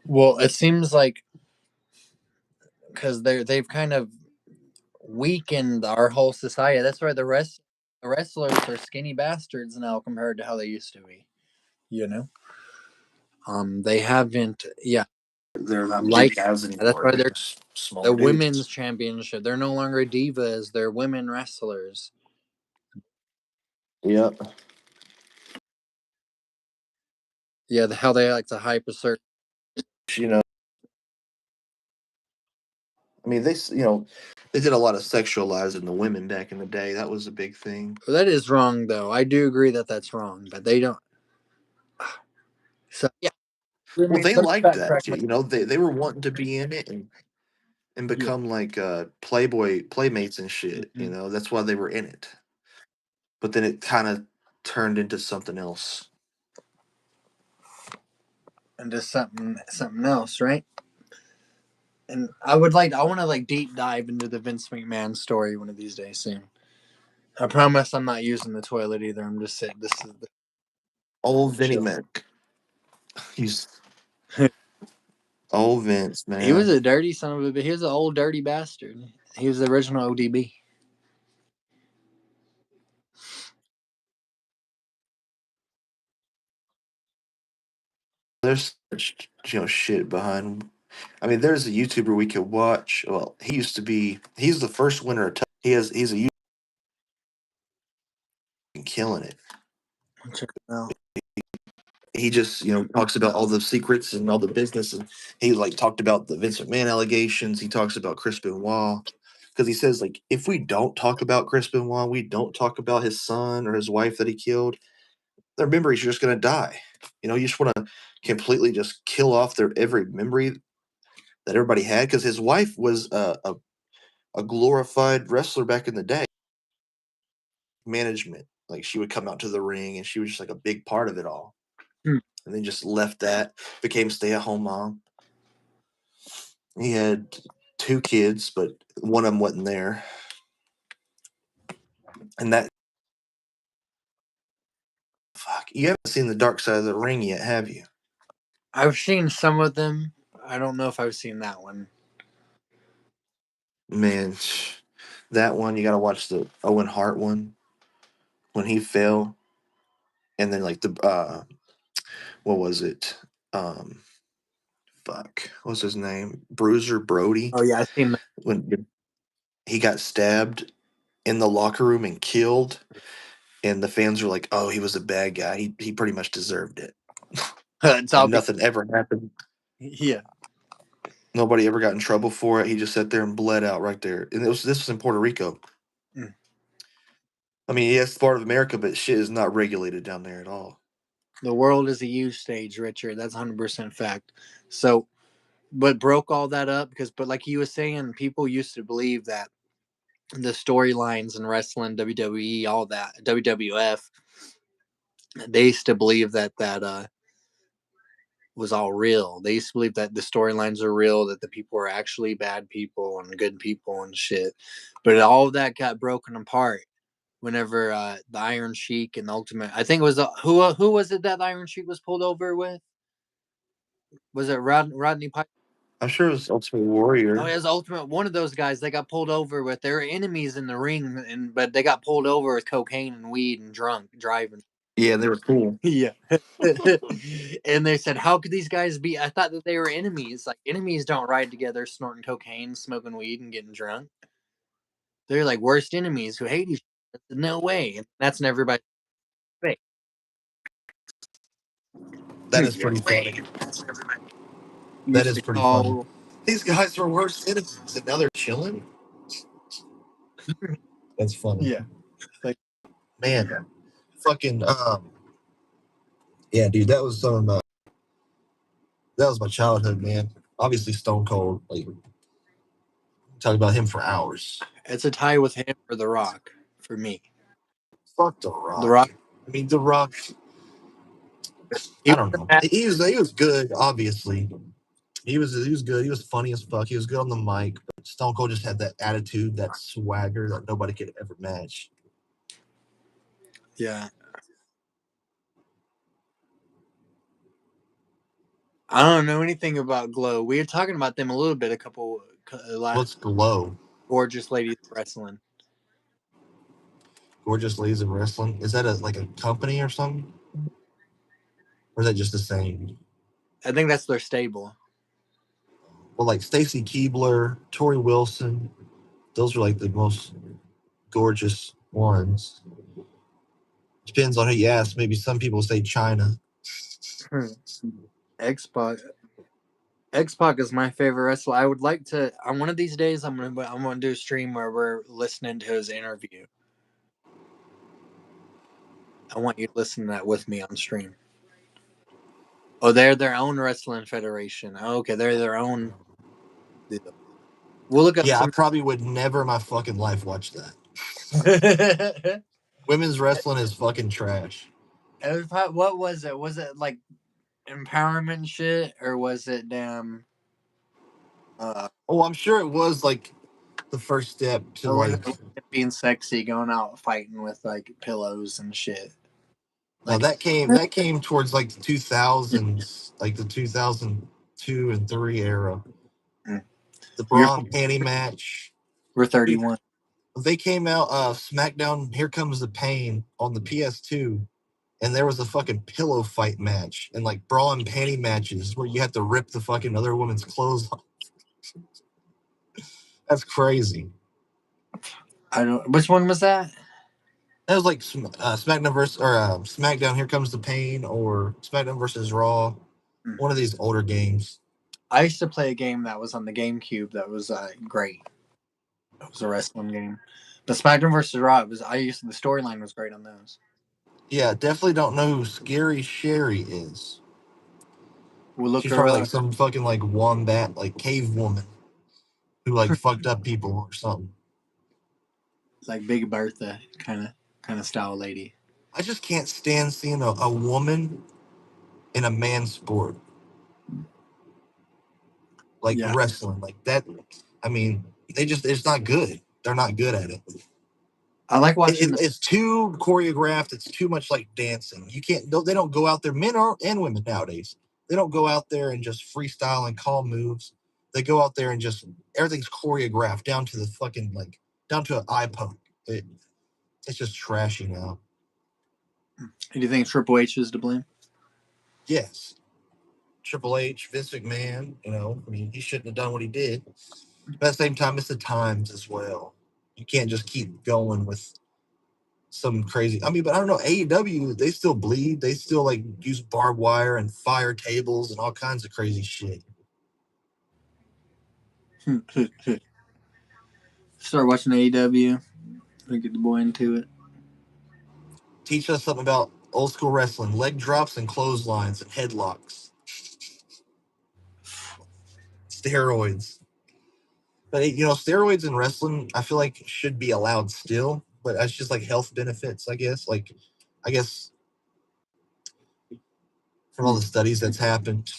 Well, it seems like because they've kind of weakened our whole society. That's why the wrestlers are skinny bastards now compared to how they used to be. You know, they haven't. Yeah, They're not big like guys that's anymore. why They're they're just the smaller women's dudes. championship. They're no longer divas. They're women wrestlers. Yep. Yeah, how they like to hype a certain. You know, I mean, they did a lot of sexualizing the women back in the day. That was a big thing. That is wrong, though. I do agree that that's wrong, but they don't. So yeah, let Well, me they let me liked that backtrack. shit. They were wanting to be in it and Yeah. become like Playboy playmates and shit. Mm-hmm. That's why they were in it. But then it kind of turned into something else. And just something else, right? And I want to like deep dive into the Vince McMahon story one of these days soon. I promise I'm not using the toilet either. I'm just saying this is the Old Vinnie chill. Mac. He's old Vince, He was man. a dirty son of a bitch. He was an old dirty bastard. He was the original ODB. There's such shit behind. I mean, there's a YouTuber we could watch. Well, he's the first winner of he's a YouTuber killing it. Check it out. He just talks about all the secrets and all the business, and he like talked about the Vince McMahon allegations. He talks about Chris Benoit because he says like if we don't talk about Chris Benoit, we don't talk about his son or his wife that he killed, their memories are just gonna die. You just want to completely just kill off their every memory that everybody had because his wife was a glorified wrestler back in the day. Management, like she would come out to the ring and she was just like a big part of it all. Hmm. And then just left that, became stay-at-home mom. He had 2 kids, but one of them wasn't there. And that fuck, you haven't seen the Dark Side of the Ring yet, have you? I've seen some of them. I don't know if I've seen that one. Man, that one you got to watch the Owen Hart one when he fell, and then like the what was it? Um, fuck, what's his name? Bruiser Brody Oh yeah, I've seen that. when he got stabbed in the locker room and killed, and the fans were like, "Oh, he was a bad guy. He pretty much deserved it." It's all And nothing ever happened. yeah. Nobody ever got in trouble for it. He just sat there and bled out right there. And this was in Puerto Rico. Mm. I mean, yes, it's part of America, but shit is not regulated down there at all. The world is a huge stage, Richard. That's 100% fact. So, but broke all that up but like you were saying, people used to believe that the storylines in wrestling, WWE, all that, WWF, they used to believe that was all real. They used to believe that the storylines are real, that the people are actually bad people and good people and shit. But all of that got broken apart whenever the Iron Sheik and the Ultimate. I think it was who was it that the Iron Sheik was pulled over with? Was it Rodney Piper? I'm sure it was Ultimate Oh, Warrior. it was Ultimate. One of those guys they got pulled over with. They were enemies in the ring, but they got pulled over with cocaine and weed and drunk driving. Yeah, they were cool. Yeah. And they said, how could these guys be? I thought that they were enemies. Like, enemies don't ride together snorting cocaine, smoking weed, and getting drunk. They're like worst enemies who hate each other. No way. And that's in everybody's face. That is pretty funny. That Used is to pretty funny. call. These guys were worse enemies, and now they're chilling. That's funny, Yeah. Like, man. Fucking yeah, dude. That was my childhood, man. Obviously, Stone Cold. Like Talk about him for hours. It's a tie with him or The Rock for me. Fuck The Rock. The Rock. I mean, The Rock. He I was don't the know. best. He was good. Obviously, he was good. He was funny as fuck. He was good on the mic. But Stone Cold just had that attitude, that swagger that nobody could ever match. Yeah. I don't know anything about Glow. We were talking about them a little bit last. What's Glow? Gorgeous Ladies Wrestling. Gorgeous Ladies of Wrestling. Is that like a company or something? Or is that just the same? I think that's their stable. Well, like Stacy Keebler, Tori Wilson, those are like the most gorgeous ones. Depends on who you ask. Maybe some people say China. X-Pac. X-Pac is my favorite wrestler. I would like to. On one of these days, I'm gonna do a stream where we're listening to his interview. I want you to listen to that with me on stream. Oh, they're their own wrestling federation. Oh, okay, they're their own. We'll look up Yeah, I some. probably would never in my fucking life watch that. Women's wrestling is fucking trash. What was it? Was it like empowerment shit, or was it damn? Oh, I'm sure it was like the first step to like. Being sexy, going out fighting with like pillows and shit. No, Like that came towards like the 2000s, like the 2002 and 3 era. mm, The we're bra and panty match. we're Dude, 31. they came out SmackDown Here Comes the Pain on the PS2, and there was a fucking pillow fight match and like bra and panty matches where you have to rip the fucking other woman's clothes off. That's crazy. I don't. Which one was that? That was like SmackDown versus or SmackDown Here Comes the Pain or SmackDown versus Raw. Mm. One of these older games. I used to play a game that was on the GameCube that was great. It was a wrestling game. But SmackDown versus Raw was. The storyline was great on those. Yeah, definitely don't know who Scary Sherry is. We looked She's her probably up like some fucking like wombat, like cave woman who like fucked up people or something. like Big Bertha kind of style lady. I just can't stand seeing a woman in a man sport like Yeah, wrestling like that. I mean, it's not good. They're not good at it. I like watching the. It's too choreographed. It's too much like dancing. You can't. They don't go out there. Men are and women nowadays. They don't go out there and just freestyle and call moves. They go out there and just everything's choreographed down to the fucking like down to an eye poke. It's just trashy now. Do you think Triple H is to blame? Yes, Triple H, Vince McMahon. You know, I mean, he shouldn't have done what he did. But at the same time, it's the times as well. You can't just keep going with some crazy. I mean, but I don't know. AEW, they still bleed. They still like use barbed wire and fire tables and all kinds of crazy shit. Start watching AEW. Get the boy into it. Teach us something about old school wrestling: leg drops and clotheslines and headlocks, steroids. But you know, steroids in wrestling, I feel like should be allowed still. But that's just like health benefits, I guess. Like, I guess from all the studies that's happened,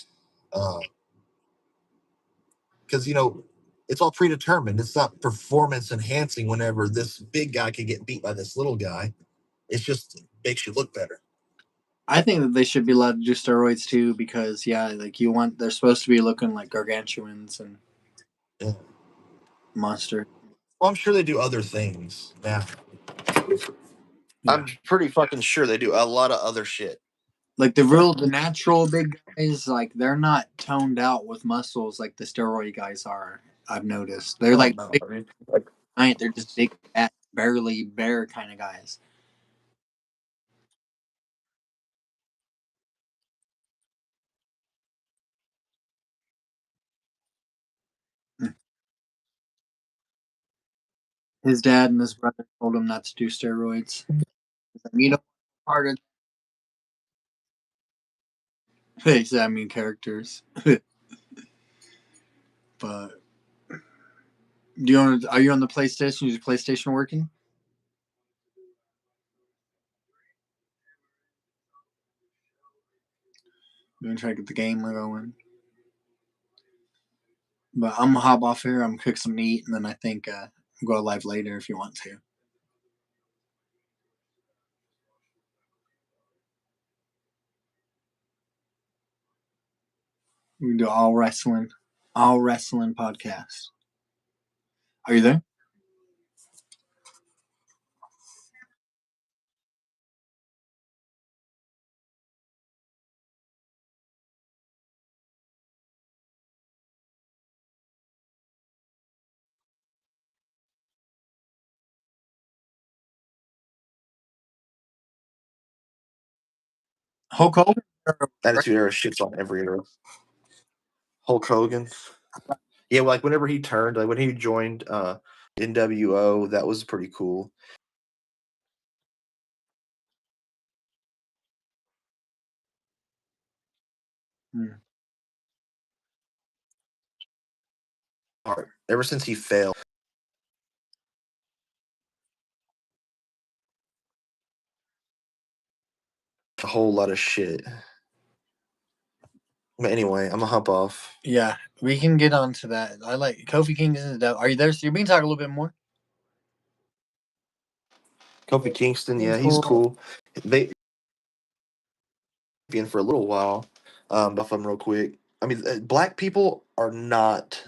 because you know it's all predetermined. It's not performance enhancing. Whenever this big guy can get beat by this little guy, it's just makes you look better. I think that they should be allowed to do steroids too because like they're supposed to be looking like gargantuans and Yeah. monster. Well, I'm sure they do other things now. Yeah. I'm pretty fucking sure they do a lot of other shit. Like the natural big guys, like they're not toned out with muscles like the steroid guys are. I've noticed they're like No, big, I mean, giant. They're just big, fat, barely bare kind of guys. His dad and his brother told him not to do steroids. You know, part of characters, but Are you on the PlayStation? Is your PlayStation working? You want to try to get the game going? But I'm gonna hop off here. I'm gonna cook some meat, and then I think go live later if you want to. We can do all wrestling podcast. Are you there? Hulk Hogan? Attitude Era shits on every era. Hulk Hogan. Yeah, like whenever he turned, like when he joined NWO, that was pretty cool. Ever since he failed, a whole lot of shit. But anyway, I'm gonna hop off. Yeah, we can get on to that. I like Kofi Kingston. Are you there? So you can talk a little bit more. Kofi Kingston, yeah, he's cool. They been for a little while. Buff them real quick. I mean, black people are not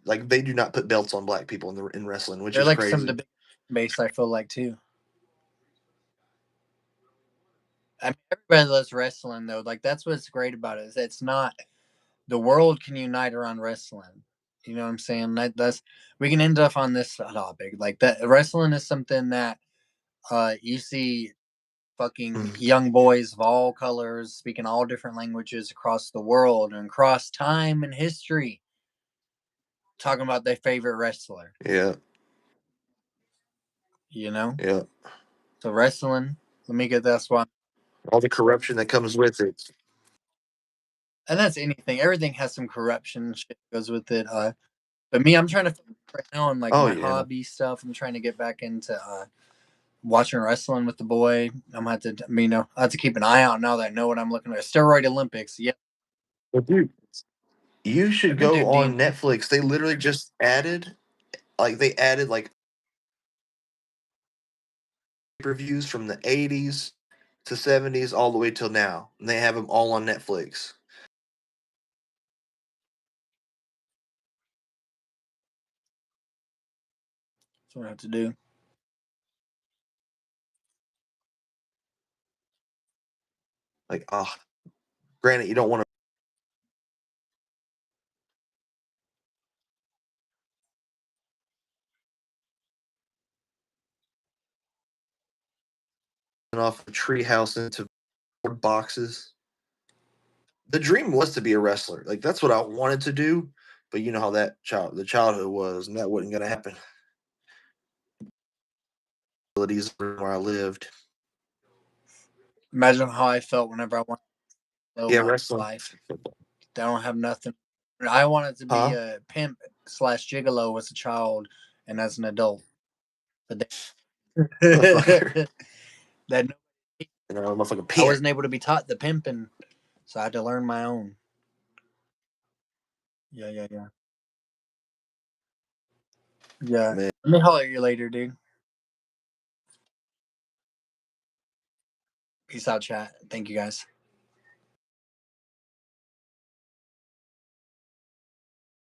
like they do not put belts on black people in wrestling, which They're is like crazy. some of the big base. I feel like too. I mean, everybody loves wrestling though. Like that's what's great about it. Is it's not the world can unite around wrestling. You know what I'm saying? That's we can end up on this topic. Like that wrestling is something that you see fucking young boys of all colors speaking all different languages across the world and across time and history talking about their favorite wrestler. Yeah. You know? Yeah. So wrestling, let me get that's why. All the corruption that comes with it. And that's anything. Everything has some corruption shit goes with it. But me, I'm trying to right now on like my hobby stuff. I'm trying to get back into watching wrestling with the boy. I'm gonna have to, I have to keep an eye out now that I know what I'm looking at. Steroid Olympics, yeah. But dude, you should go on Netflix. They literally just added, like reviews from the 80s to 70s all the way till now. And they have them all on Netflix. That's what I have to do. Like, granted, you don't want to off a treehouse into boxes. The dream was to be a wrestler. Like that's what I wanted to do, but you know how the childhood was, and that wasn't gonna happen. Where I lived. Imagine how I felt whenever I wanted to know my wrestling. life. I don't have nothing. I wanted to be a pimp / gigolo as a child and as an adult. But that I wasn't able to be taught the pimping, so I had to learn my own. Yeah. Yeah. Man. Let me holler at you later, dude. Peace out, chat. Thank you guys.